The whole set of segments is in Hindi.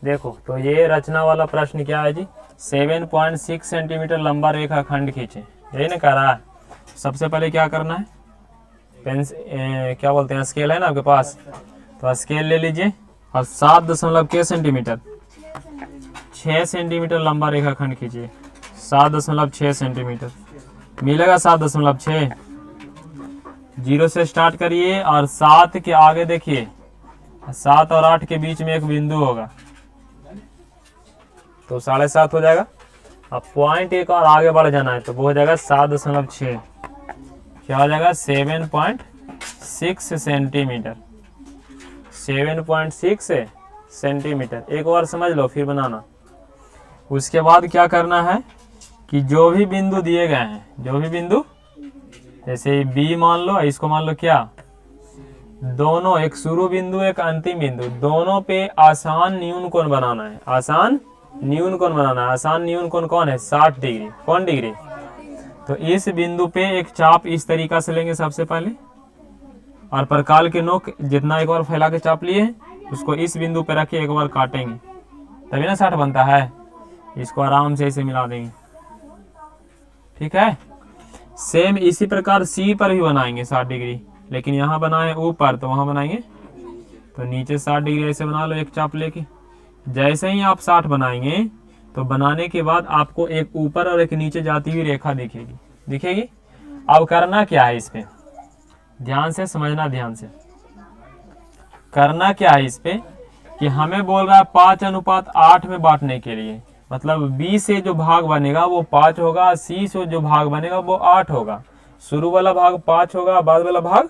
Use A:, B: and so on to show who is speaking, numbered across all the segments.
A: देखो तो ये रचना वाला प्रश्न क्या है जी, 7.6 सेंटीमीटर लंबा रेखा खंड खींचे, यही ना कह रहा है। सबसे पहले क्या करना है, क्या बोलते हैं, स्केल है ना आपके पास, तो स्केल ले लीजिए और 7 सेंटीमीटर 6 सेंटीमीटर लंबा रेखा खंड खींचिए। 7.6 सेंटीमीटर मिलेगा, 7.6। 0 से स्टार्ट करिए और 7 के आगे देखिए, 7 और 8 के बीच में एक बिंदु होगा, तो 7.5 हो जाएगा। अब पॉइंट एक और आगे बढ़ जाना है, तो वो हो जाएगा 7.6, क्या हो जाएगा 7.6 सेंटीमीटर। 7.6 सेंटीमीटर, एक बार समझ लो फिर बनाना। उसके बाद क्या करना है कि जो भी बिंदु दिए गए हैं, जो भी बिंदु, जैसे बी मान लो, इसको मान लो क्या, दोनों, एक शुरू बिंदु एक अंतिम बिंदु, दोनों पे आसान न्यून कोण बनाना है। आसान न्यून कोण बनाना है। आसान न्यून कोण कौन है, 60 डिग्री। कौन डिग्री, तो इस बिंदु पे एक चाप इस तरीका से लेंगे सबसे पहले, और प्रकाल के नोक जितना एक बार फैला के चाप लिए उसको इस बिंदु पे रख के एक बार काटेंगे, तभी ना 60 बनता है। इसको आराम से इसे मिला देंगे, ठीक है। सेम इसी प्रकार सी पर भी बनाएंगे 60 डिग्री, लेकिन यहाँ बनाए ऊपर तो वहां बनाएंगे, तो नीचे 60 डिग्री ऐसे बना लो एक चाप लेके। जैसे ही आप 60 बनाएंगे तो बनाने के बाद आपको एक ऊपर और एक नीचे जाती हुई रेखा दिखेगी, दिखेगी। अब करना क्या है, इस पे ध्यान से समझना, ध्यान से करना क्या है इस पे, कि हमें बोल रहा है 5:8 में बांटने के लिए, मतलब बी से जो भाग बनेगा वो 5 होगा, सी से जो भाग बनेगा वो 8 होगा। शुरू वाला भाग 5 होगा, बाद वाला भाग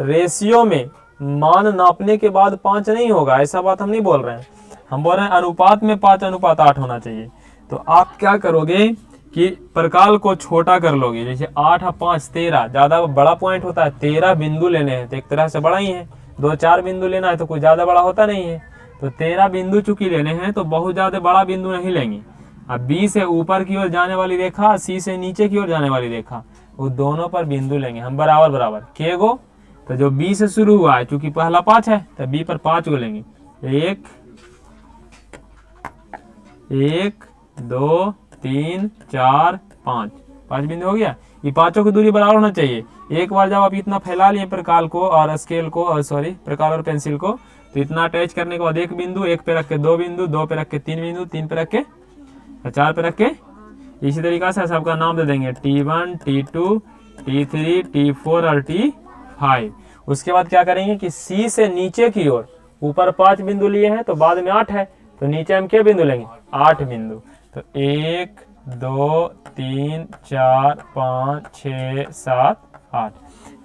A: रेशियो में, मान नापने के बाद 5 नहीं होगा, ऐसा बात हम नहीं बोल रहे हैं। हम बोल रहे हैं अनुपात में 5:8 होना चाहिए। तो आप क्या करोगे कि प्रकाल को छोटा कर लोगे, जैसे 8 और 5 13, ज्यादा बड़ा पॉइंट होता है। 13 बिंदु लेने हैं तो एक तरह से बड़ा ही है, 2-4 बिंदु लेना है तो कुछ ज्यादा बड़ा होता नहीं है। तो 13 बिंदु चूंकि लेने हैं तो बहुत ज्यादा बड़ा बिंदु नहीं लेंगे। अब बी से ऊपर की ओर जाने वाली रेखा, सी से नीचे की ओर जाने वाली रेखा, वो दोनों पर बिंदु लेंगे हम बराबर बराबर। के गो, तो जो बी से शुरू हुआ है, चूंकि पहला 5 है तो बी पर 5 को लेंगे। 1 2 3 4 5 बिंदु हो गया। ये पांचों की दूरी बराबर होना चाहिए। एक बार जब आप इतना फैला लिए प्रकाल को और स्केल को, और सॉरी प्रकाल और पेंसिल को, तो इतना अटैच करने के बाद एक बिंदु, एक पे रख के 2 बिंदु, 2 पे रख के 3 बिंदु, 3 पे रख के 4 पे रख के, इसी तरीका से सबका नाम दे देंगे T1 T2 T3 T4 और T5। उसके बाद क्या करेंगे कि C से नीचे की ओर, ऊपर 5 बिंदु लिए हैं तो बाद में 8 है, तो नीचे हम क्या बिंदु लेंगे, 8 बिंदु। तो 1 2 3 4 5 6 7 8,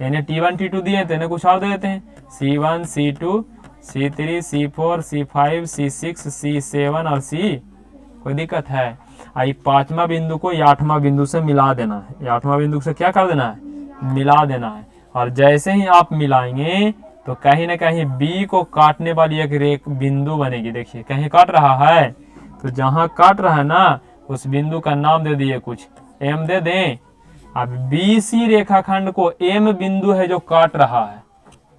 A: यानी T1 T2 दिए तो इन्हें कुछ और दे देते हैं, C1 C2 C3 C4 C5 C6 C7 और C। कोई दिक्कत है? आई 5वां बिंदु को 8वां बिंदु से मिला देना है। 8वां बिंदु से क्या कर देना है, मिला देना है। और जैसे ही आप मिलाएंगे तो कहीं ना कहीं बी को काटने वाली एक बिंदु बनेगी। देखिए कहीं काट रहा है, तो जहां काट रहा है ना उस बिंदु का नाम दे दिए, कुछ एम दे दें। अब बी सी रेखाखंड को एम बिंदु है जो काट रहा है,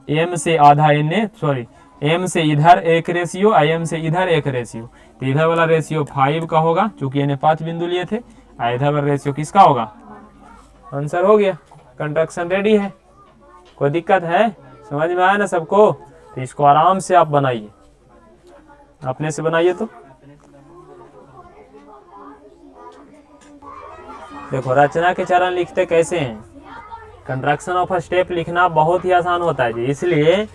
A: एम से आधा एन, सॉरी एम से इधर एक रेशियो, एम से इधर एक रेशियो, तो इधर वाला रेशियो 5 का होगा चूंकि इन्हें 5 बिंदु लिए थे, इधर वाला रेशियो किसका होगा। आंसर हो गया, कंस्ट्रक्शन रेडी है। कोई दिक्कत है, समझ में आया ना सबको? तो इसको आराम से आप बनाइए, अपने से बनाइए। तो देखो रचना के चरण लिखते कैसे हैं, कंस्ट्रक्शन ऑफ अ स्टेप लिखना बहुत ही आसान होता है जी। इसलिए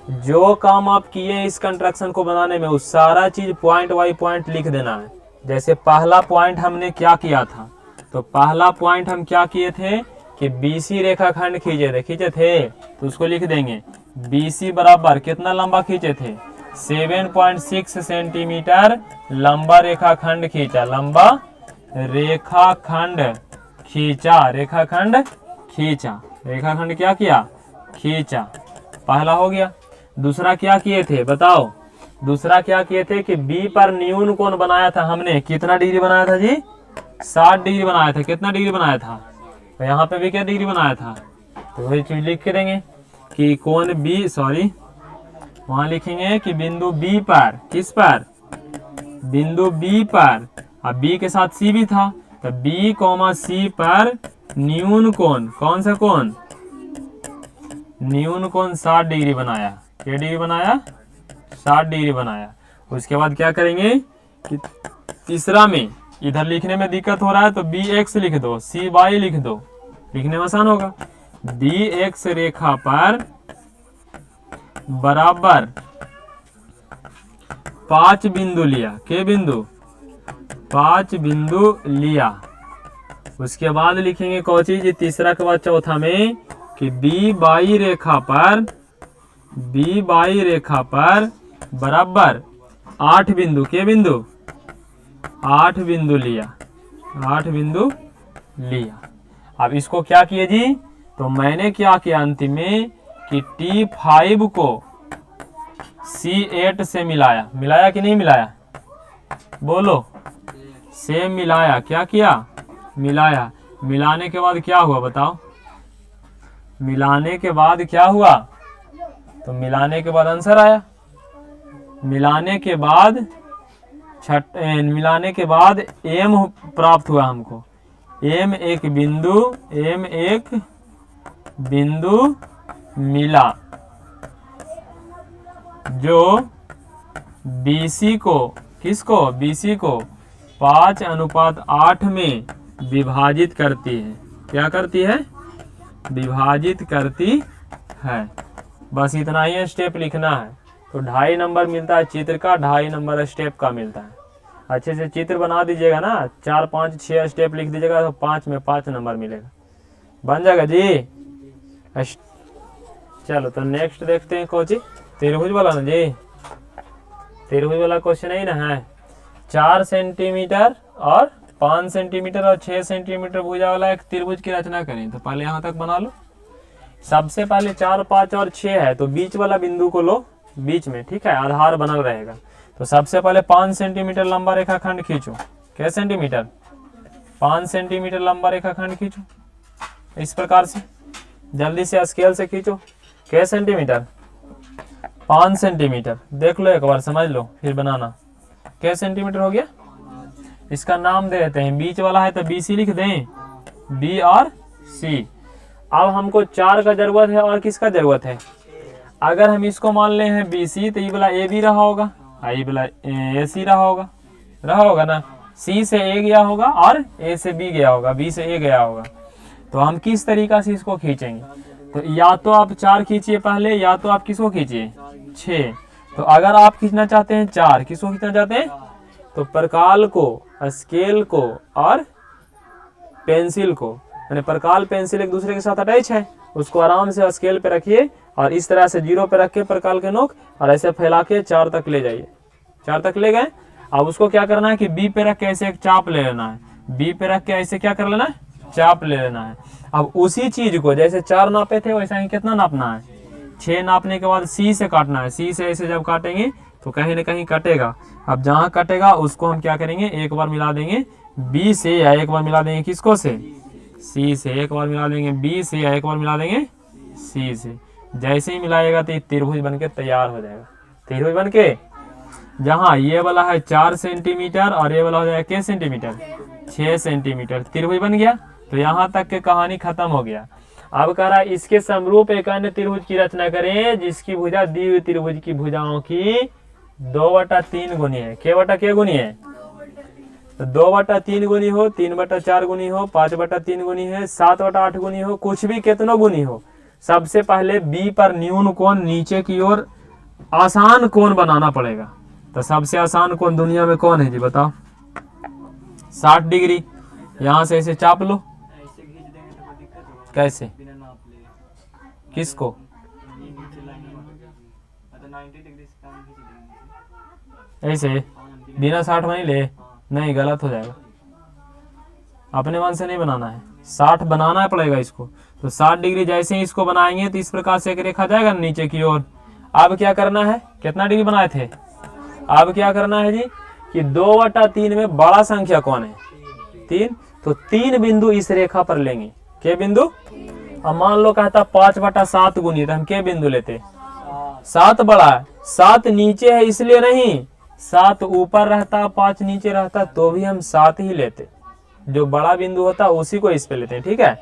A: जो काम आप किए इस कंस्ट्रक्शन को बनाने में, उस सारा चीज पॉइंट बाई पॉइंट लिख देना है। जैसे पहला पॉइंट हमने क्या किया था, तो पहला पॉइंट हम क्या किए थे कि बीसी रेखाखंड खींचे थे, तो उसको लिख देंगे बीसी बराबर कितना लंबा खींचे थे, 7.6 सेंटीमीटर लंबा रेखाखंड खींचा, लंबा रेखाखंड खींचा, रेखाखंड खींचा, रेखाखंड क्या किया, खींचा। पहला हो गया। दूसरा क्या किए थे बताओ, दूसरा क्या किए थे कि बी पर न्यून कोण बनाया था हमने, कितना डिग्री बनाया था जी, 60 डिग्री बनाया था। कितना डिग्री बनाया था, तो यहाँ पे भी क्या डिग्री बनाया था, तो वही चीज लिख के देंगे कि कोण बी, सॉरी वहां लिखेंगे कि बिंदु बी पर, किस पर, बिंदु बी पर, अब बी के साथ सी भी था, तो बी कॉमा सी पर न्यून कोण, कौन सा कोण, न्यून कोण 60 डिग्री बनाया। क्या डिग्री बनाया, 60 डिग्री बनाया। उसके बाद क्या करेंगे कि तीसरा में इधर लिखने में दिक्कत हो रहा है तो बी एक्स लिख दो, सी वाई लिख दो, लिखने में आसान होगा। बी एक्स रेखा पर बराबर 5 बिंदु लिया, के बिंदु, 5 बिंदु लिया। उसके बाद लिखेंगे कौन चीज, तीसरा के बाद चौथा में कि बी बाई रेखा पर, बी बाई रेखा पर बराबर 8 बिंदु, के बिंदु, 8 बिंदु लिया, 8 बिंदु लिया। अब इसको क्या किए जी, तो मैंने क्या किया अंतिम में कि T5 को C8 से मिलाया, मिलाया कि नहीं मिलाया, बोलो, से मिलाया। क्या किया, मिलाया। मिलाने के बाद क्या हुआ बताओ, मिलाने के बाद क्या हुआ, तो मिलाने के बाद आंसर आया। मिलाने के बाद मिलाने के बाद एम प्राप्त हुआ हमको, एम एक बिंदु, एम एक बिंदु मिला जो BC को, किसको, BC को 5:8 में विभाजित करती है। क्या करती है, विभाजित करती है। बस इतना ही स्टेप लिखना है। तो 2.5 नंबर मिलता है चित्र का, 2.5 नंबर स्टेप का मिलता है। अच्छे से चित्र बना दीजिएगा ना, 4, 5, 6 स्टेप लिख दीजिएगा तो 5 में 5 नंबर मिलेगा, बन जाएगा जी। चलो तो नेक्स्ट देखते हैं कोची, त्रिभुज वाला ना जी, त्रिभुज वाला क्वेश्चन ही ना है। 4 सेंटीमीटर और 5 सेंटीमीटर और 6 सेंटीमीटर भुजा वाला एक त्रिभुज की रचना करें। तो पहले यहाँ तक बना लो। सबसे पहले 4, 5 और 6 है तो बीच वाला बिंदु को लो, बीच में, ठीक है, आधार बनल रहेगा। तो सबसे पहले 5 सेंटीमीटर लंबा रेखाखंड खींचो। क्या सेंटीमीटर, 5 सेंटीमीटर लंबा रेखाखंड खींचो इस प्रकार से, जल्दी से स्केल से खींचो। क्या सेंटीमीटर, 5 सेंटीमीटर, देख लो एक बार, समझ लो फिर बनाना। क्या सेंटीमीटर हो गया, इसका नाम दे देते हैं, बीच वाला है तो BC लिख दें, B और C। अब हमको 4 का जरूरत है और किसका जरूरत है, अगर हम इसको मान ले हैं BC तो ये वाला AB रहा होगा, ये वाला AC रहा होगा ना, C से A गया होगा और A से B गया होगा, B से A गया होगा। तो हम किस तरीका से इसको खींचेंगे, तो या तो आप 4 खींचिए पहले, या तो आप किसको खींचिए 6। तो अगर आप खींचना चाहते हैं 4, किसको खींचना चाहते हैं, तो प्रकाल को, स्केल को और पेंसिल को, यानी प्रकाल पेंसिल एक दूसरे के साथ अटैच है, उसको आराम से स्केल पे रखिए और इस तरह से 0 पे रख के प्रकाल के नोक और ऐसे फैला के 4 तक ले जाइए। 4 तक ले गए। अब उसको क्या करना है कि B पे रख के ऐसे एक चाप ले लेना है, B पे रख के ऐसे क्या कर लेना है, चाप ले लेना है। अब उसी चीज को जैसे 4 नापे थे वैसा ही कितना नापना है, 6 नापने के बाद C से काटना है। C से ऐसे जब काटेंगे तो कहीं ना कहीं कटेगा। अब जहाँ कटेगा उसको हम क्या करेंगे, एक बार मिला देंगे B से, या एक बार मिला देंगे किसको से, C से, एक बार मिला देंगे B से, या एक बार मिला देंगे C से। जैसे ही मिलाएगा तो ये त्रिभुज बनके तैयार हो जाएगा। त्रिभुज बनके जहाँ ये वाला है 4 सेंटीमीटर और ये वाला हो जाएगा क्या सेंटीमीटर, 6 सेंटीमीटर, त्रिभुज बन गया। तो यहाँ तक के कहानी खत्म हो गया। अब कह रहा है इसके समरूप एक अन्य त्रिभुज की रचना करें जिसकी भुजा दी हुई त्रिभुज की भुजाओं की 2/3 गुनी है। क्या गुनी है, तो 2/3 गुनी हो, 3/4 गुनी हो, 5/3 गुनी है, 7/8 गुनी हो, कुछ भी कितनों गुनी हो। सबसे पहले B पर न्यून कोण नीचे की ओर आसान कोण बनाना पड़ेगा। तो सबसे आसान कोण दुनिया में कौन है जी बताओ, 60 डिग्री। यहाँ से ऐसे चाप लो, कैसे, किसको, ऐसे बिना 60 नहीं ले, नहीं गलत हो जाएगा, अपने मन से नहीं बनाना है, 60 बनाना पड़ेगा इसको। तो 60 डिग्री जैसे ही इसको बनाएंगे तो इस प्रकार से एक रेखा जाएगा नीचे की ओर। अब क्या करना है, कितना डिग्री बनाए थे, अब क्या करना है जी कि 2/3 में बड़ा संख्या कौन है, 3। तो 3 बिंदु इस रेखा पर लेंगे। क्या बिंदु, अब मान लो कहता 5/7 गुनी, तो हम क्या बिंदु लेते, 7 बड़ा है, 7 नीचे है इसलिए नहीं, 7 ऊपर रहता 5 नीचे रहता तो भी हम 7 ही लेते, जो बड़ा बिंदु होता उसी को इस पे लेते हैं। ठीक है,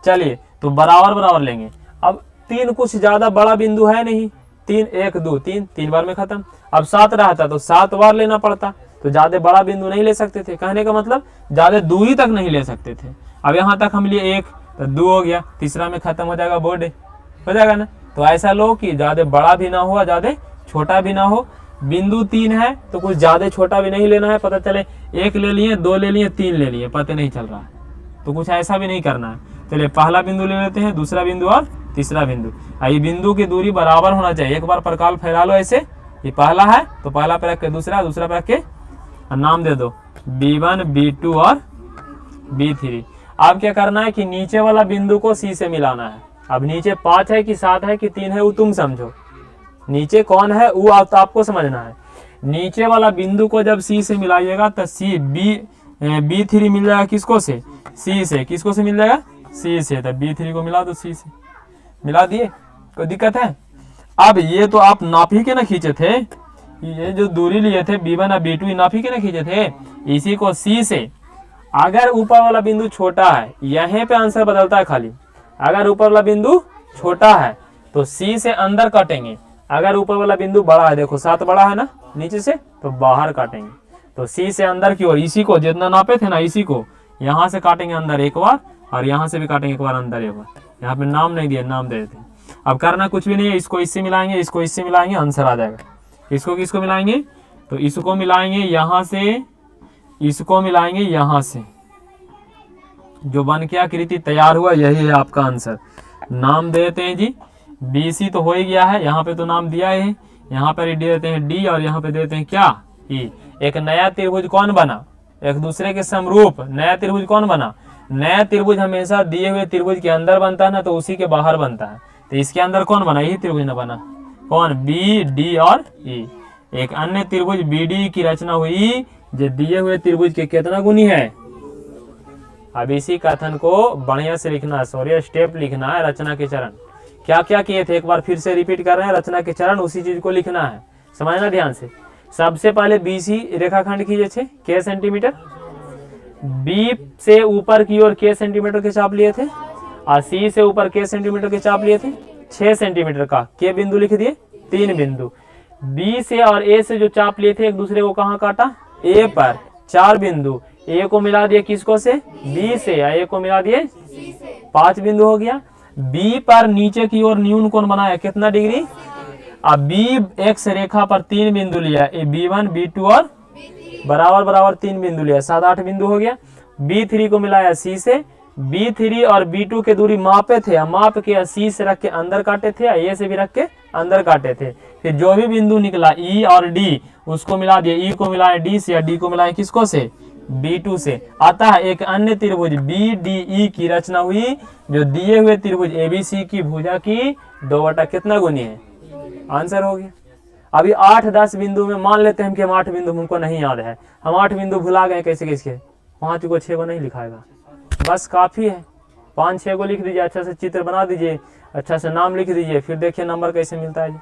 A: चलिए तो बराबर बराबर लेंगे। अब 3 कुछ ज्यादा बड़ा बिंदु है नहीं, 3 1 2 3, 3 बार में खत्म। अब 7 रहता तो 7 बार लेना पड़ता, तो ज्यादा बड़ा बिंदु नहीं ले सकते थे, कहने का मतलब ज्यादा दूरी तक नहीं ले सकते थे। अब यहाँ तक हम लिए 1 तो 2 हो गया, तीसरा में खत्म हो जाएगा, बोर्ड हो जाएगा ना। तो ऐसा लो कि ज्यादा बड़ा भी ना हो ज्यादा छोटा भी ना हो। बिंदु 3 है तो कुछ ज्यादा छोटा भी नहीं लेना है, पता चले 1 ले लिए 2 ले लिए 3 ले लिए, पता नहीं चल रहा है, तो कुछ ऐसा भी नहीं करना है। चलिए पहला बिंदु ले लेते हैं, दूसरा बिंदु और तीसरा बिंदु। ये बिंदु की दूरी बराबर होना चाहिए। एक बार प्रकाल फैला लो ऐसे, ये पहला है तो पहला पे रख के दूसरा, दूसरा पे रख के नाम दे दो B1 B2 और B3। अब क्या करना है कि नीचे वाला बिंदु को C से मिलाना है। अब नीचे 5 है कि 7 है कि 3 है वो तुम समझो, नीचे कौन है वो आपको समझना है। नीचे वाला बिंदु को जब C से मिलाइएगा तो B3 मिल जाएगा किसको से, C से। किसको से मिल जाएगा, C से। तो B3 को मिला दो C से, मिला दिए, कोई दिक्कत है। अब ये तो आप नाप ही के ना खींचे थे, ये जो दूरी लिए थे B1 और B2 नाप ही के ना खींचे थे, इसी को C से। अगर ऊपर वाला बिंदु छोटा है, यहीं पे आंसर बदलता है खाली, अगर ऊपर वाला बिंदु छोटा है तो C से अंदर काटेंगे, अगर ऊपर वाला बिंदु बड़ा है, देखो 7 बड़ा है ना नीचे से, तो बाहर काटेंगे। तो C से अंदर की ओर, इसी को जितना नापे थे ना इसी को यहाँ से काटेंगे अंदर एक बार, और यहाँ से भी काटेंगे एक बार अंदर एक बार। यहाँ पे नाम नहीं दिया, नाम दे देते हैं। अब करना कुछ भी नहीं है, इसको इससे मिलाएंगे, इसको इससे मिलाएंगे, आंसर आ जाएगा। इसको किसको मिलाएंगे, तो इसको मिलाएंगे यहाँ से, इसको मिलाएंगे यहाँ से, जो बन के आकृति तैयार हुआ यही है आपका आंसर। नाम देते हैं जी, BC तो हो ही गया है, यहाँ पे तो नाम दिया है, यहाँ पर दे देते हैं D और यहाँ पे देते हैं क्या E। एक नया त्रिभुज कौन बना, एक दूसरे के समरूप नया त्रिभुज कौन बना। नया त्रिभुज हमेशा दिए हुए त्रिभुज के अंदर बनता है ना, तो उसी के बाहर बनता है। तो इसके अंदर कौन बना, यही त्रिभुज न बना, कौन, B D और E। एक अन्य त्रिभुज BD की रचना हुई जो दिए हुए त्रिभुज के कितना गुनी है। अब इसी कथन को बढ़िया से लिखना है, सॉरी स्टेप लिखना है, रचना के चरण क्या क्या किए थे, एक बार फिर से रिपीट कर रहे हैं, रचना के चरण उसी चीज को लिखना है, समझना ध्यान से। सबसे पहले BC रेखाखंड कीजिए थे K सेंटीमीटर, B से ऊपर की ओर K सेंटीमीटर के चाप लिए थे, और C से ऊपर K सेंटीमीटर के चाप लिए थे 6 सेंटीमीटर का। K बिंदु लिख दिए, 3 बिंदु। B से और A से जो चाप लिए थे एक दूसरे को कहाँ काटा, A पर, 4 बिंदु। A को मिला दिए किसको से, B से, या A को मिला दिए 5 बिंदु हो गया। B पर नीचे की ओर न्यून कोण बनाया कितना डिग्री, अब B एक्स रेखा पर 3 बिंदु लिया, B1 B2 और बराबर बराबर 3 बिंदु लिया, 7-8 बिंदु हो गया। B3 को मिलाया C से, B3 और B2 के दूरी मापे थे, माप के C से रख के अंदर काटे थे, A से भी रख के अंदर काटे थे। फिर जो भी बिंदु निकला E और D उसको मिला दिए, E को मिलाए D से, या D को मिलाए किसको से, B2 से। अतः एक अन्य त्रिभुज BDE की रचना हुई जो दिए हुए त्रिभुज ABC की भुजा की 2 कितना गुनी है, आंसर हो गया। अभी 8-10 बिंदु में मान लेते हैं कि हम 8 बिंदु हमको नहीं याद है, हम 8 बिंदु भुला गए कैसे कैसे, 5 को 6 को नहीं लिखाएगा, बस काफी है। 5-6 को लिख दीजिए, अच्छा से चित्र बना दीजिए, अच्छा से नाम लिख दीजिए, फिर देखिए नंबर कैसे मिलता है।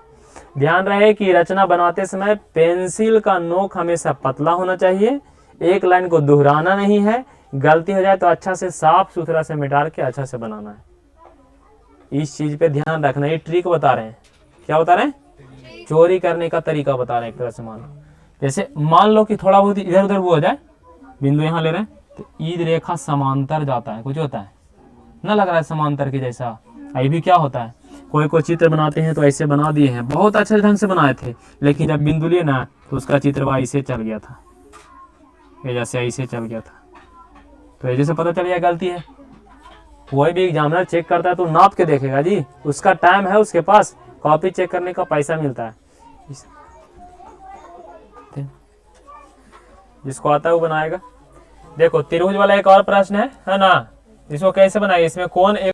A: ध्यान रहे कि रचना बनाते समय पेंसिल का नोक हमेशा पतला होना चाहिए, एक लाइन को दोहराना नहीं है, गलती हो जाए तो अच्छा से साफ सुथरा से मिटा के अच्छा से बनाना है। इस चीज पे ध्यान रखना, ये ट्रिक बता रहे हैं, क्या बता रहे हैं, चोरी करने का तरीका बता रहे हैं एक तरह से। मान लो जैसे मान लो कि थोड़ा बहुत इधर उधर वो हो जाए, बिंदु यहाँ ले रहे हैं तो ईद रेखा समांतर जाता है, कुछ होता है ना, लग रहा है समांतर के जैसा। ये भी क्या होता है, कोई कोई चित्र बनाते हैं तो ऐसे बना दिए हैं, बहुत अच्छे ढंग से बनाए थे, लेकिन जब बिंदु लिए ना तो उसका चित्र ऐसे चल गया था, ये जैसे ऐसे चल गया था, तो ऐसे से पता चल गया गलती है। कोई भी एग्जामिनर चेक करता है तो नाप के देखेगा जी, उसका टाइम है उसके पास, कॉपी चेक करने का पैसा मिलता है। जिसको आता है वो बनाएगा। देखो त्रिभुज वाला एक और प्रश्न है ना, इसको कैसे बनाएगा, इसमें कौन एक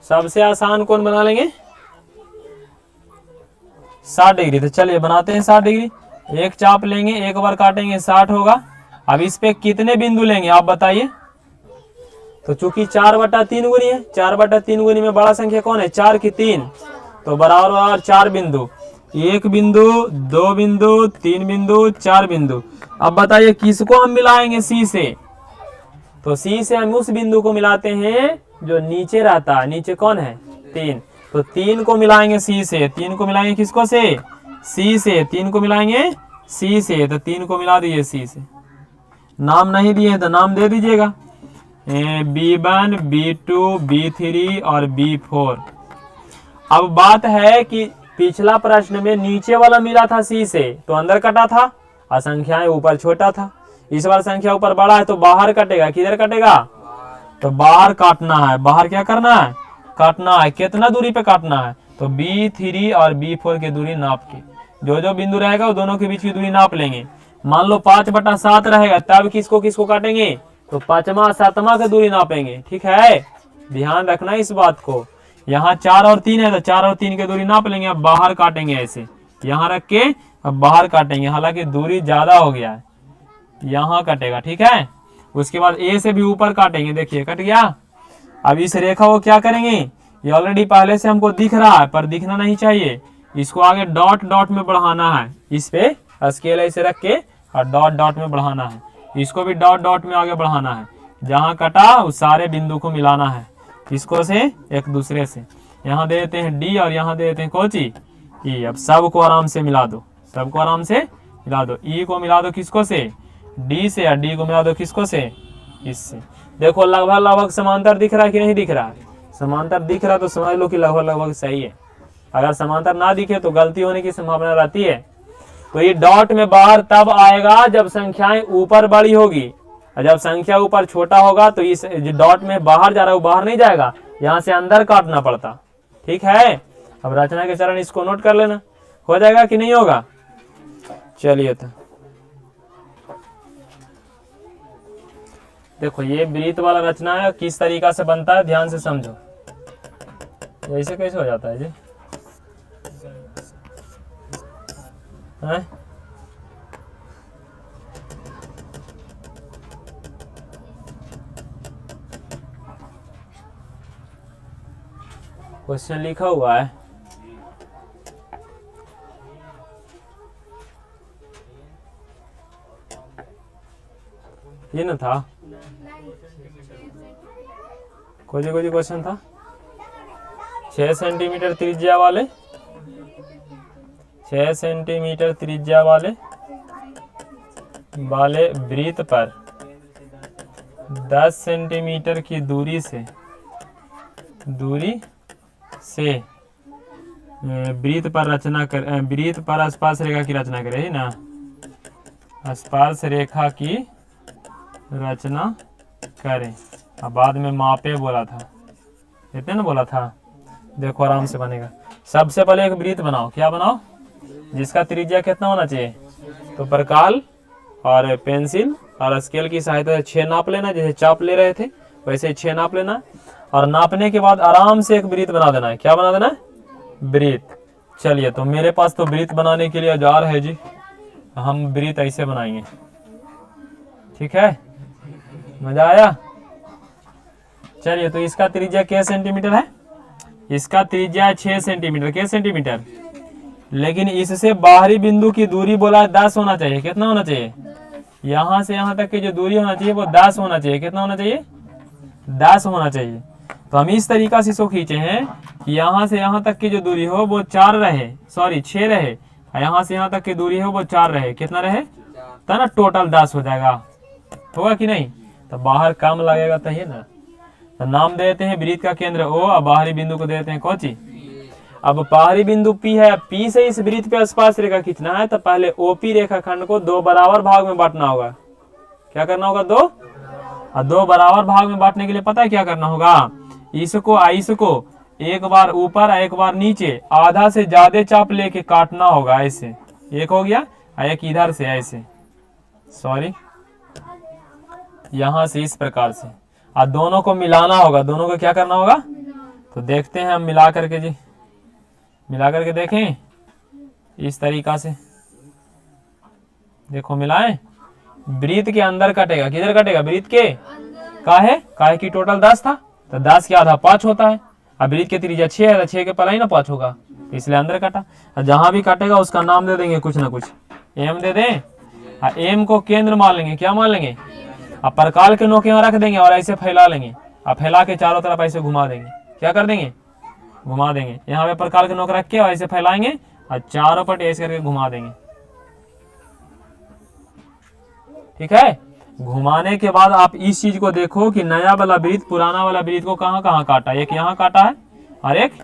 A: सबसे आसान कोण बना लेंगे 60 डिग्री। तो चलिए बनाते हैं 60 डिग्री। एक चाप लेंगे, एक बार काटेंगे 60 होगा। अब इस पे कितने बिंदु लेंगे आप बताइए। तो चूंकि 4/3 गुनी है, 4/3 गुनी में बड़ा संख्या कौन है 4 की 3, तो बराबर बराबर 4 बिंदु, 1 बिंदु 2 बिंदु 3 बिंदु 4 बिंदु। अब बताइए किसको हम मिलाएंगे सी से। तो सी से हम उस बिंदु को मिलाते हैं जो नीचे रहता है। नीचे कौन है 3, तो 3 को मिलाएंगे सी से। 3 को मिलाएंगे किसको से सी से। 3 को मिलाएंगे सी से, तो 3 को मिला दीजिए सी से। नाम नहीं दिए तो नाम दे दीजिएगा B1 B2 B3 और B4। अब बात है कि पिछला प्रश्न में नीचे वाला मिला था सी से तो अंदर कटा था और संख्याएं ऊपर छोटा था। इस बार संख्या ऊपर बड़ा है तो बाहर कटेगा। किधर कटेगा तो बाहर काटना है। बाहर क्या करना है काटना है। कितना दूरी पे काटना है तो B3 और B4 की दूरी नाप के जो बिंदु रहेगा वो दोनों के बीच की दूरी नाप लेंगे। मान लो 5/7 रहेगा तब किसको किसको काटेंगे तो 5वां 7वां की दूरी नापेंगे। ठीक है, ध्यान रखना इस बात को। यहाँ 4 और 3 है तो 4 और 3 की दूरी नाप लेंगे। अब बाहर काटेंगे ऐसे, यहाँ रख के अब बाहर काटेंगे। हालांकि दूरी ज्यादा हो गया है, यहाँ कटेगा। ठीक है, उसके बाद ए से भी ऊपर काटेंगे। देखिए कट गया। अब इस रेखा को क्या करेंगे, ये ऑलरेडी पहले से हमको दिख रहा है पर दिखना नहीं चाहिए। इसको आगे डॉट डॉट में बढ़ाना है। इस पे स्केल ऐसे रख के और डॉट डॉट में बढ़ाना है। इसको भी डॉट डॉट में आगे बढ़ाना है। जहां कटा उस सारे बिंदु को मिलाना है। किसको से एक दूसरे से। यहाँ दे देते हैं डी और यहाँ दे देते हैं कोची ई। अब सबको आराम से मिला दो, सबको आराम से मिला दो। ई को मिला दो किसको से डी से, और डी को मिला दो किसको से इससे। देखो लगभग लगभग समांतर दिख रहा है कि नहीं दिख रहा है। समांतर दिख रहा तो समझ लो कि लगभग लगभग सही है। अगर समांतर ना दिखे तो गलती होने की संभावना रहती है। तो ये डॉट में बाहर तब आएगा जब संख्याएं ऊपर बड़ी होगी, और जब संख्या ऊपर छोटा होगा तो इस डॉट में बाहर जा रहा है वो बाहर नहीं जाएगा, यहाँ से अंदर काटना पड़ता। ठीक है, अब रचना के चरण इसको नोट कर लेना। हो जाएगा कि नहीं होगा। चलिए तो देखो ये वृत्त वाला रचना है, किस तरीका से बनता है ध्यान से समझो। ऐसे कैसे हो जाता है जी है? क्वेश्चन लिखा हुआ है। ये ना था कोई क्वेश्चन था 6 सेंटीमीटर त्रिज्या वाले 6 सेंटीमीटर त्रिज्या वाले वृत्त पर 10 सेंटीमीटर की दूरी से वृत्त पर रचना कर वृत्त पर स्पर्श रेखा की रचना करे ना। स्पर्श रेखा की रचना करें। अब बाद में मापे बोला था, इतने ना बोला था। देखो आराम से बनेगा। सबसे पहले एक वृत्त बनाओ। क्या बनाओ जिसका त्रिज्या कितना होना चाहिए तो प्रकाल और पेंसिल और स्केल की सहायता से 6 नाप लेना। जैसे चाप ले रहे थे वैसे 6 नाप लेना और नापने के बाद आराम से एक वृत्त बना देना है। क्या बना देना है वृत्त। चलिए तो मेरे पास तो वृत्त बनाने के लिए औजार है जी। हम वृत्त ऐसे बनाएंगे। ठीक है, मजा आया। चलिए तो इसका त्रिज्या क्या सेंटीमीटर है, इसका त्रिज्या है 6 सेंटीमीटर। क्या सेंटीमीटर, लेकिन इससे बाहरी बिंदु की दूरी बोला 10 होना चाहिए। कितना होना चाहिए, यहाँ से यहाँ तक की जो दूरी होना चाहिए वो 10 होना चाहिए। कितना होना चाहिए 10 होना चाहिए। तो हम इस तरीका से इसको खींचे हैं कि यहाँ से यहाँ तक की जो दूरी हो वो 4 रहे, सॉरी 6 रहे, यहाँ से यहाँ तक की दूरी हो वो 4 रहे। कितना रहे तो ना टोटल 10 हो जाएगा। होगा कि नहीं, तो बाहर कम लगेगा तो ही ना। तो नाम दे देते हैं वृत्त का केंद्र O और बाहरी बिंदु को देते हैं कौची। अब बाहरी बिंदु P है, P से इस वृत्त पे स्पर्श रेखा खींचना है तो पहले OP रेखाखंड को 2 बराबर भाग में बांटना होगा। क्या करना होगा 2 और 2 बराबर भाग में बांटने के लिए पता है क्या करना होगा, इसको एक बार ऊपर एक बार नीचे आधा से ज्यादा चाप लेके काटना होगा। ऐसे एक हो गया, एक इधर से ऐसे, सॉरी यहाँ से इस प्रकार से। और दोनों को मिलाना होगा, दोनों को क्या करना होगा। तो देखते हैं हम मिला करके जी, मिला करके देखें इस तरीका से। देखो मिलाएं, वृत्त के अंदर कटेगा, किधर कटेगा, वृत्त के काहे की टोटल 10 था, तो 10 के आधा 5 होता है। अब वृत्त के त्रिज्या 6 है, तो 6 के पलाई ना 5 होगा, इसलिए अंदर कटा। और जहां भी काटेगा उसका नाम दे देंगे कुछ ना कुछ, एम दे दें, और एम को केंद्र मान लेंगे, क्या मान लेंगे, अब प्रकाल के नोक यहाँ रख देंगे और ऐसे फैला लेंगे, अब फैला के चारों तरफ ऐसे घुमा देंगे, क्या कर देंगे, घुमा देंगे। यहाँ पे प्रकाल के नोक रख के और ऐसे फैलाएंगे और चारों पट ऐसे करके घुमा देंगे, ठीक है। घुमाने के बाद आप इस चीज को देखो कि नया वाला वृत्त पुराना वाला वृत्त को कहाँ कहाँ काटा, एक यहाँ काटा है और एक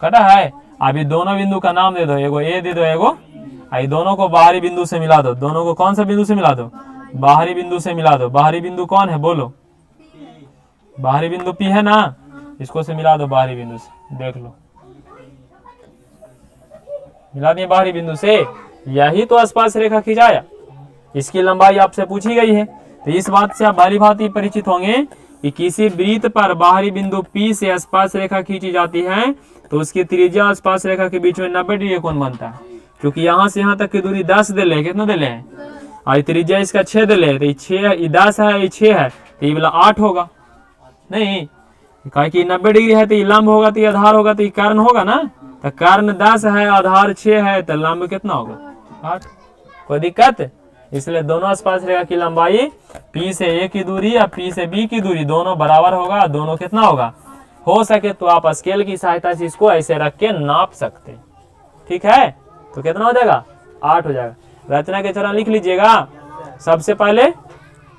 A: काटा है। अभी दोनों बिंदु का नाम दे दो, एगो ए दे दो, एगो आई, दोनों को बाहरी बिंदु से मिला दो। दोनों को कौन सा बिंदु से मिला दो, बाहरी बिंदु से मिला दो। बाहरी बिंदु कौन है बोलो, बाहरी बिंदु पी है ना, इसको से मिला दो बाहरी बिंदु से, देख लो मिला दिए बाहरी बिंदु से। यही तो स्पर्श रेखा खिंचाया, इसकी लंबाई आपसे पूछी गई है। तो इस बात से आप भली भांति परिचित होंगे कि किसी वृत्त पर बाहरी बिंदु P से स्पर्श रेखा खींची जाती है तो उसकी त्रिज्या स्पर्श रेखा के बीच में 90 डिग्री कोण बनता है। क्योंकि यहाँ से यहाँ तक की दूरी 10 दे ले, कितना दे ले है, और त्रिज्या इसका 6 दे ले, तो 6 है, 10 है, ये 6 है, तो ये वाला 8 होगा नहीं, कहा कि 90 डिग्री है तो ये लंब होगा, तो ये आधार होगा, तो ये कर्ण होगा ना। तो कर्ण 10 है, आधार 6 है, तो लंब कितना होगा 8। कोई दिक्कत, इसलिए दोनों स्पर्श रेखा की लंबाई P से A की दूरी या P से B की दूरी दोनों बराबर होगा। दोनों कितना होगा, हो सके तो आप स्केल की सहायता से इसको ऐसे रख के नाप सकते, ठीक है। तो कितना हो जाएगा, 8 हो जाएगा। रचना के चरण लिख लीजिएगा। सबसे पहले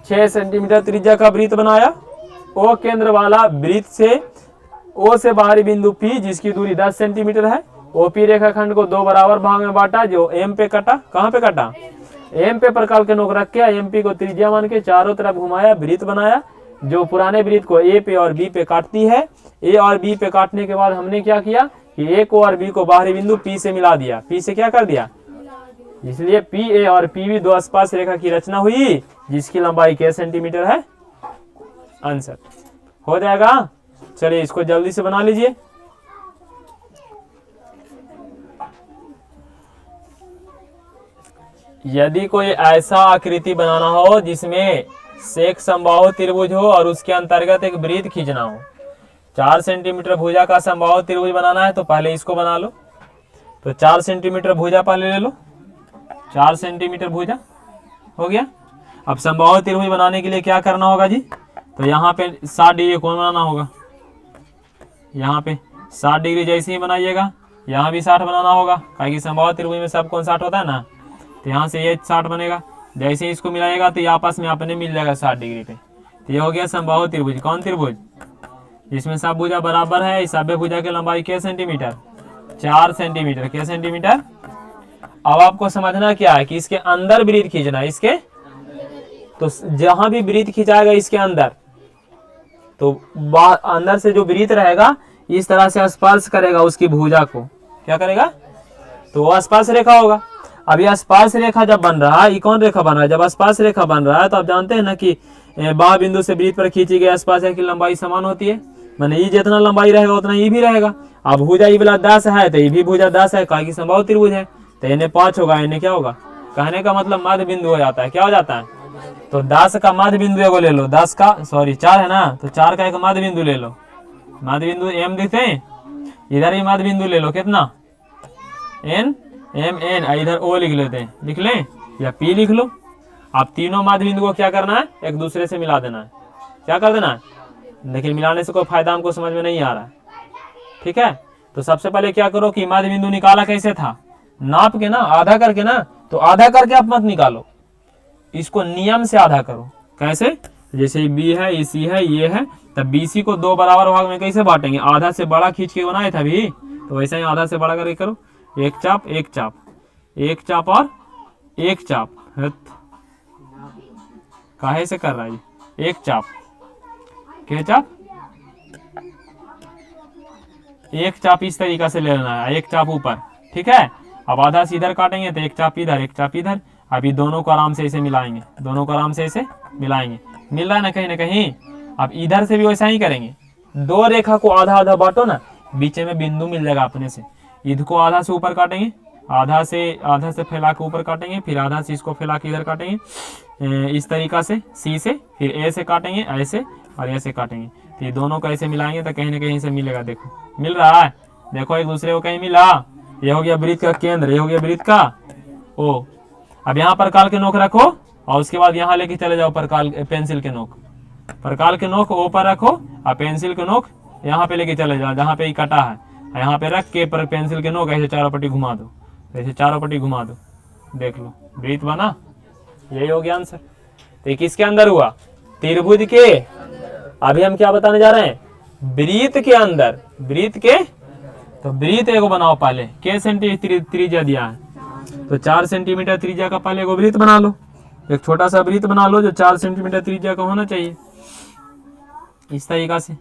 A: 6 सेंटीमीटर त्रिज्या का वृत्त बनाया, O केंद्र वाला वृत्त से O से बाहरी बिंदु P जिसकी दूरी 10 सेंटीमीटर है, OP रेखाखंड को 2 बराबर भाग में बांटा, जो M पे कटा, कहाँ पे कटा, एम पे प्रकाल के नोक रख के एमपी को त्रिज्या मान के चारों तरफ घुमाया, वृत्त बनाया जो पुराने वृत्त को ए पे और बी पे काटती है। ए और बी पे काटने के बाद हमने क्या किया कि ए को और बी को बाहरी बिंदु पी से मिला दिया, पी से क्या कर दिया, इसलिए पी ए और पी बी दो स्पर्श रेखा की रचना हुई जिसकी लंबाई क्या सेंटीमीटर है, आंसर हो जाएगा। चलिए इसको जल्दी से बना लीजिए। यदि कोई ऐसा आकृति बनाना हो जिसमें एक समबाहु त्रिभुज हो और उसके अंतर्गत एक वृत्त खींचना हो, 4 सेंटीमीटर भुजा का समबाहु त्रिभुज बनाना है तो पहले इसको बना लो। तो 4 सेंटीमीटर भुजा पहले ले लो, 4 सेंटीमीटर भुजा हो गया। अब समबाहु त्रिभुज बनाने के लिए क्या करना होगा जी, तो यहाँ पे 60 डिग्री कोण बनाना होगा। यहाँ पे 60 डिग्री जैसे ही बनाइएगा यहाँ भी 60 बनाना होगा, क्योंकि समबाहु त्रिभुज में सब कोण 60 होता है ना। तो यहाँ से ये 60 बनेगा, जैसे ही इसको मिलाएगा तो ये आपस में अपने मिल जाएगा 60 डिग्री पे। तो ये हो गया समबाहु त्रिभुज। कौन त्रिभुज, जिसमें सब भुजा बराबर है। इस सभ्य भुजा की लंबाई क्या सेंटीमीटर, 4 सेंटीमीटर। क्या सेंटीमीटर। अब आपको समझना क्या है कि इसके अंदर वृत्त खींचना है, इसके तो जहां भी वृत्त खिंचाएगा इसके अंदर, तो अंदर से जो वृत्त रहेगा इस तरह से स्पर्श करेगा उसकी भुजा को, क्या करेगा, तो वो स्पर्श रेखा होगा। अब यह स्पर्श रेखा जब बन रहा है, ये कौन रेखा बन रहा है, जब स्पर्श रेखा बन रहा है तो आप जानते हैं ना कि बाह्य बिंदु से वृत्त पर खींची गई स्पर्श रेखा की लंबाई समान होती है, माने ये जितना लंबाई रहेगा उतना ये भी रहेगा। अब भुजा ये वाला 10 है तो ये भी भुजा 10 है, क्योंकि समबाहु त्रिभुज है, तो इन्हें 5 होगा, इन्हें क्या होगा, कहने का मतलब मध्य बिंदु हो जाता है। क्या हो जाता है, तो 10 का मध्य बिंदु एगो ले लो, 10 का 4 है ना, तो 4 का एक मध्य बिंदु ले लो। मध्य बिंदु एम दिखते हैं, इधर ही मध्य बिंदु ले लो, कितना एन, एम एन, इधर ओ लिख लेते हैं, लिख लें या पी लिख लो। आप तीनों मध्य बिंदु को क्या करना है, एक दूसरे से मिला देना है। क्या कर देना है, लेकिन मिलाने से कोई फायदा हमको समझ में नहीं आ रहा है, ठीक है। तो सबसे पहले क्या करो कि मध्य बिंदु निकाला कैसे था, नाप के ना, आधा करके ना, तो आधा करके आप मत निकालो, इसको नियम से आधा करो। कैसे, जैसे बी है, ये सी है, ये है, तब बीसी को 2 बराबर भाग में कैसे बांटेंगे, आधा से बड़ा खींच के बनाए था अभी, तो वैसे ही आधा से बड़ा करके करो। एक चाप, एक चाप, एक चाप और एक चाप, काहे से कर रहा है, एक चाप, क्या चाप, एक चाप इस तरीका से ले लेना है, एक चाप ऊपर, ठीक है। अब आधा से इधर काटेंगे तो एक चाप इधर, एक चाप इधर। अभी दोनों को आराम से ऐसे मिलाएंगे, दोनों को आराम से ऐसे मिलाएंगे, मिल रहा है ना कहीं, अब इधर से भी वैसा ही करेंगे, दो रेखा को आधा आधा बांटो ना, बीच में बिंदु मिल जाएगा अपने से। इधर को आधा से ऊपर काटेंगे, आधा से फैला के ऊपर काटेंगे, फिर आधा से इसको फैला के इधर काटेंगे इस तरीका से सी से, फिर ए से काटेंगे ऐसे और ऐसे काटेंगे। तो ये दोनों को ऐसे मिलाएंगे तो कहीं ना कहीं से मिलेगा। देखो मिल रहा है, देखो एक दूसरे को कहीं मिला। ये हो गया वृत्त का केंद्र, ये हो गया वृत्त का ओ। अब यहाँ प्रकाल के नोक रखो और उसके बाद यहाँ लेके चले जाओ प्रकाल पेंसिल के नोक, प्रकाल के नोक ओ पर रखो और पेंसिल के नोक यहाँ पे लेके चले जाओ जहाँ पे ये कटा है, यहाँ पे रख के पर पेंसिल के नोक ऐसे चारों पट्टी घुमा दो, ऐसे चारों पट्टी घुमा दो। देख लो वृत्त बना, यही हो गया आंसर। तो ये किसके अंदर हुआ? त्रिभुज के। अभी हम क्या बताने जा रहे हैं? वृत्त के अंदर, वृत्त के। तो वृत्त एगो बनाओ पहले, के सेंटीमीटर त्रिज्या दिया है तो 4 सेंटीमीटर त्रिज्या का पहले एगो वृत्त बना लो, एक छोटा सा वृत्त बना लो जो 4 सेंटीमीटर त्रिज्या का होना चाहिए, इस तरीका से।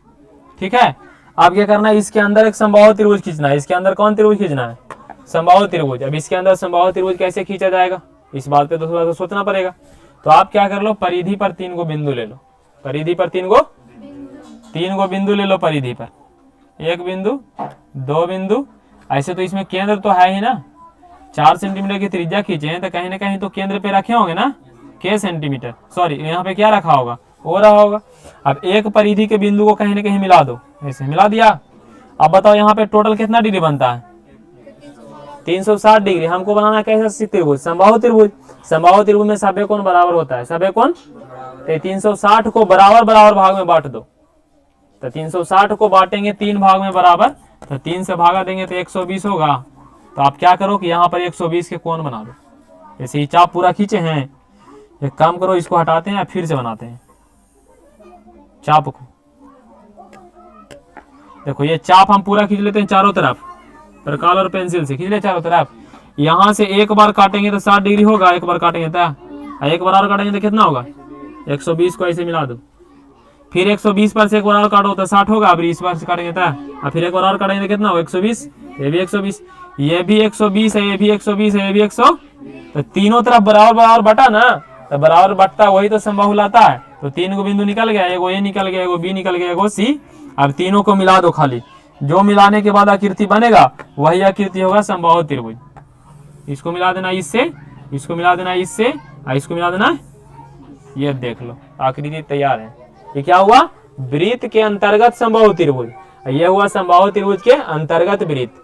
A: ठीक है, अब क्या करना है, इसके अंदर एक समबाहु त्रिभुज खींचना है। इसके अंदर कौन त्रिभुज खींचना है? समबाहु त्रिभुज। अब इसके अंदर समबाहु त्रिभुज कैसे खींचा जाएगा, इस बात पे तो थोड़ा सा सोचना पड़ेगा। तो आप क्या कर लो, परिधि पर 3 गो बिंदु ले लो, परिधि पर 3 गो बिंदु ले लो परिधि पर, 1 बिंदु 2 बिंदु। ऐसे तो इसमें केंद्र तो है ही ना, 4 सेंटीमीटर की त्रिज्या खींचे हैं तो कहीं ना कहीं तो केंद्र पे रखे होंगे ना, के सेंटीमीटर, सॉरी यहाँ पे क्या रखा होगा, ओ रहा होगा। अब एक परिधि के बिंदु को कहीं ना कहीं मिला दो, ऐसे मिला दिया। अब बताओ यहाँ पे टोटल कितना डिग्री बनता है? 360 डिग्री। हमको बनाना है कैसा त्रिभुज? समबाहु त्रिभुज। समबाहु त्रिभुज में सभ्य कोण बराबर होता है, सभ्य कोण। तो 360 को बराबर बराबर भाग में बांट दो, तो 360 को बांटेंगे 3 भाग में बराबर, तो 3 से भागा देंगे तो 120 होगा। तो आप क्या करो कि यहाँ पर 120 के कोण बना दो, जैसे ही चाप पूरा खींचे हैं। एक काम करो, इसको हटाते हैं फिर से बनाते हैं चाप को। देखो ये चाप हम पूरा खींच लेते हैं चारों तरफ, प्रकाल और पेंसिल से खींच ले चारों तरफ। यहाँ से एक बार काटेंगे तो 60 डिग्री होगा, एक बार काटेंगे तो, एक बार और काटेंगे तो कितना होगा? 120 को ऐसे मिला दो, फिर 120 पर से एक बार और काटो तो 60 होगा। अब इस बार से काटेंगे तो, फिर एक बार और काटेंगे तो कितना होगा? 120। ये भी 120, ये भी 120 है, ये भी 120 है, ये भी 100। तो तीनों तरफ बराबर बराबर बटा ना, तो बराबर बटता वही तो समबाहु लाता है। तो 3 गो बिंदु निकल गया, एगो ए निकल गया, एगो बी निकल गया, एगो सी। अब तीनों को मिला दो खाली, जो मिलाने के बाद आकृति बनेगा वही आकृति होगा समबाहु त्रिभुज। इसको मिला देना इससे, इसको मिला देना इससे, और इसको मिला देना। ये देख लो आकृति तैयार है। ये क्या हुआ? वृत्त के अंतर्गत समबाहु त्रिभुज। ये हुआ समबाहु त्रिभुज के अंतर्गत वृत्त।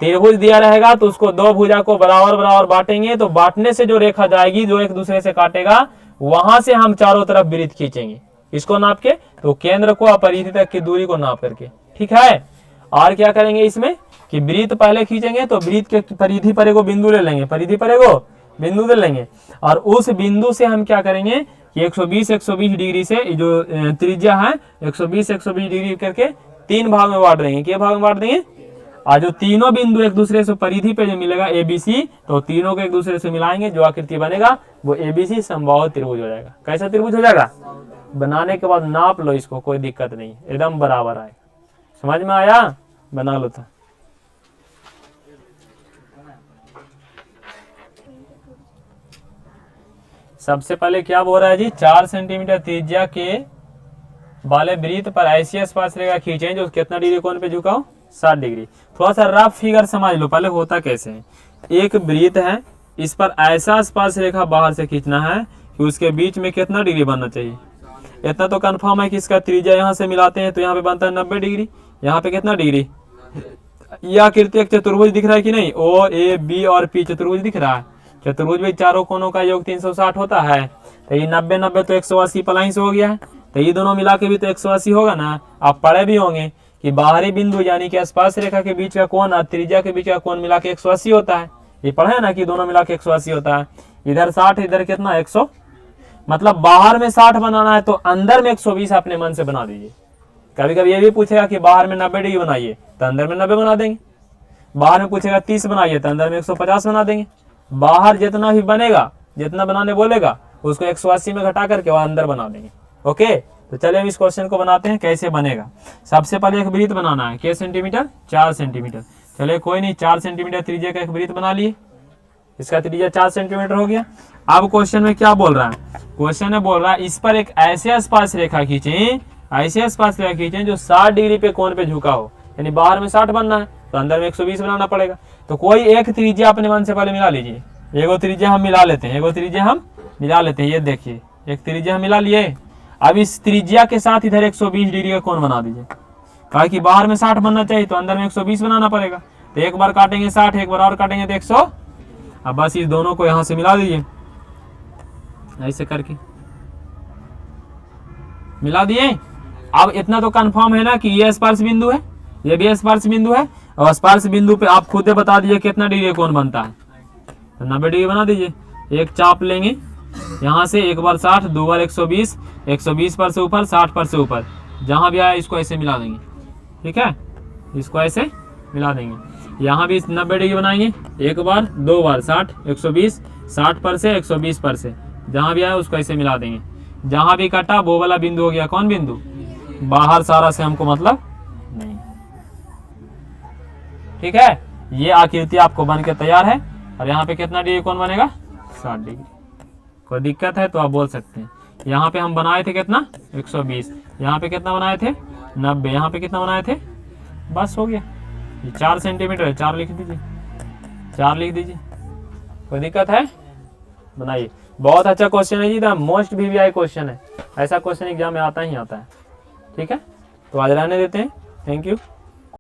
A: त्रिभुज दिया रहेगा तो उसको दो भुजा को बराबर बराबर बांटेंगे, तो बांटने से जो रेखा जाएगी जो एक दूसरे से काटेगा, वहां से हम चारों तरफ वृत्त खींचेंगे। इसको नाप के, तो केंद्र को और परिधि तक की दूरी को नाप करके। ठीक है, और क्या करेंगे इसमें कि वृत्त पहले खींचेंगे तो वृत्त के परिधि पर एगो बिंदु ले लेंगे, परिधि पर एगो बिंदु ले लेंगे, और उस बिंदु से हम क्या करेंगे कि 120 डिग्री से जो त्रिज्या है 120 डिग्री करके 3 भाग में बांट देंगे। क्या भाग में बांट देंगे? और जो तीनों बिंदु एक दूसरे से परिधि पे जो मिलेगा ABC, तो तीनों को एक दूसरे से मिलाएंगे, जो आकृति बनेगा वो ABC समबाहु त्रिभुज हो जाएगा। कैसा त्रिभुज हो जाएगा? बनाने के बाद नाप लो इसको, कोई दिक्कत नहीं, एकदम बराबर आएगा। समझ में आया? बना लो था। सबसे पहले क्या बोल रहा है जी? 4 सेंटीमीटर त्रिज्या के वाले वृत्त पर ऐसी स्पर्श रेखा खींचे जो कितना डिग्री कोण पे झुका हो? 60 डिग्री। थोड़ा सा रफ फिगर समझ लो पहले होता कैसे है। एक वृत्त है, इस पर ऐसा स्पर्श रेखा बाहर से खींचना है कि उसके बीच में कितना डिग्री बनना चाहिए। इतना तो कंफर्म है कि इसका त्रिज्या यहाँ से मिलाते हैं तो यहाँ पे बनता है 90 डिग्री। यहाँ पे कितना डिग्री? यह आकृति एक चतुर्भुज दिख रहा है कि नहीं? ओ ए बी और पी चतुर्भुज दिख रहा है। चतुर्भुज में चारों कोनों का योग 360 होता है, तो ये 90 तो 180 प्लस से हो गया है, तो ये दोनों मिला के भी तो 180 होगा ना। आप पढ़े भी होंगे कि बाहरी बिंदु यानी कि स्पर्श रेखा के बीच का कोण और त्रिज्या के बीच का कोण मिला के 180 होता है। ये पढ़े ना कि दोनों मिला के 180 होता है। इधर 60, इधर कितना? 100। मतलब बाहर में 60 बनाना है तो अंदर में 120 अपने मन से बना दीजिए। कभी कभी ये भी पूछेगा कि बाहर में 90 डिग्री बनाइए, तो अंदर में 90 बना देंगे। बाहर में पूछेगा 30 बनाइए, तो अंदर में 150 बना देंगे। बाहर जितना भी बनेगा, जितना बनाने बोलेगा, उसको 180 में घटा करके वह अंदर बना देंगे। ओके, तो चलिए हम इस क्वेश्चन को बनाते हैं कैसे बनेगा। सबसे पहले एक वृत्त बनाना है, कितने सेंटीमीटर? 4 सेंटीमीटर। चलिए कोई नहीं, 4 सेंटीमीटर त्रिज्या का एक वृत्त बना लिए, इसका त्रिज्या 4 सेंटीमीटर हो गया। अब क्वेश्चन में क्या बोल रहा है? क्वेश्चन में बोल रहा है इस पर एक ऐसे स्पर्श रेखा खींचे, ऐसे स्पर्श रेखा खींचें जो 60 डिग्री पे कोण पे झुका हो, यानी बाहर में 60 बनना है तो अंदर में 120 बनाना पड़ेगा। तो कोई एक त्रिज्या अपने मन से पहले मिला लीजिए। एगो त्रिज्या हम मिला लेते हैं, एगो त्रिज्या हम मिला लेते हैं। ये देखिए एक त्रिज्या हम मिला लिए। अब इस त्रिज्या के साथ इधर 120 डिग्री का कोण बना दीजिए। कहा कि बाहर में 60 बनना चाहिए तो अंदर में 120 बनाना पड़ेगा। तो एक बार काटेंगे 60, एक बार और काटेंगे तो 100। अब बस इस दोनों को यहाँ से मिला दीजिए, ऐसे करके मिला दिए। अब इतना तो कंफर्म है ना कि ये स्पर्श बिंदु है, ये भी स्पर्श बिंदु है, और स्पर्श बिंदु पे आप खुद बता दीजिए कितना डिग्री कोण बनता है। तो 90 डिग्री बना दीजिए। एक चाप लेंगे यहाँ से, एक बार 60, दो बार 120, 120 पर से ऊपर, 60 पर से ऊपर, जहाँ भी आया इसको ऐसे मिला देंगे। ठीक है, इसको ऐसे मिला देंगे। यहाँ भी 90 डिग्री बनाएंगे, एक बार, दो बार, 60, 120, 60 पर से, 120 पर से, जहाँ भी आया उसको ऐसे मिला देंगे। जहाँ भी कटा वो वाला बिंदु हो गया कौन बिंदु, बाहर सारा से हमको मतलब नहीं। ठीक है, ये आकृति आपको बन के तैयार है। और यहाँ पे कितना डिग्री कोण बनेगा, 60 डिग्री। कोई दिक्कत है तो आप बोल सकते हैं। यहाँ पे हम बनाए थे कितना, 120, यहाँ पे कितना बनाए थे, 90, यहाँ पे कितना बनाए थे, बस हो गया। ये 4 सेंटीमीटर है, 4 लिख दीजिए, 4 लिख दीजिए। कोई दिक्कत है, बनाइए। बहुत अच्छा क्वेश्चन है जी, द मोस्ट VVI क्वेश्चन है। ऐसा क्वेश्चन एग्जाम में आता ही आता है। ठीक है, तो आज रहने देते हैं। Thank you.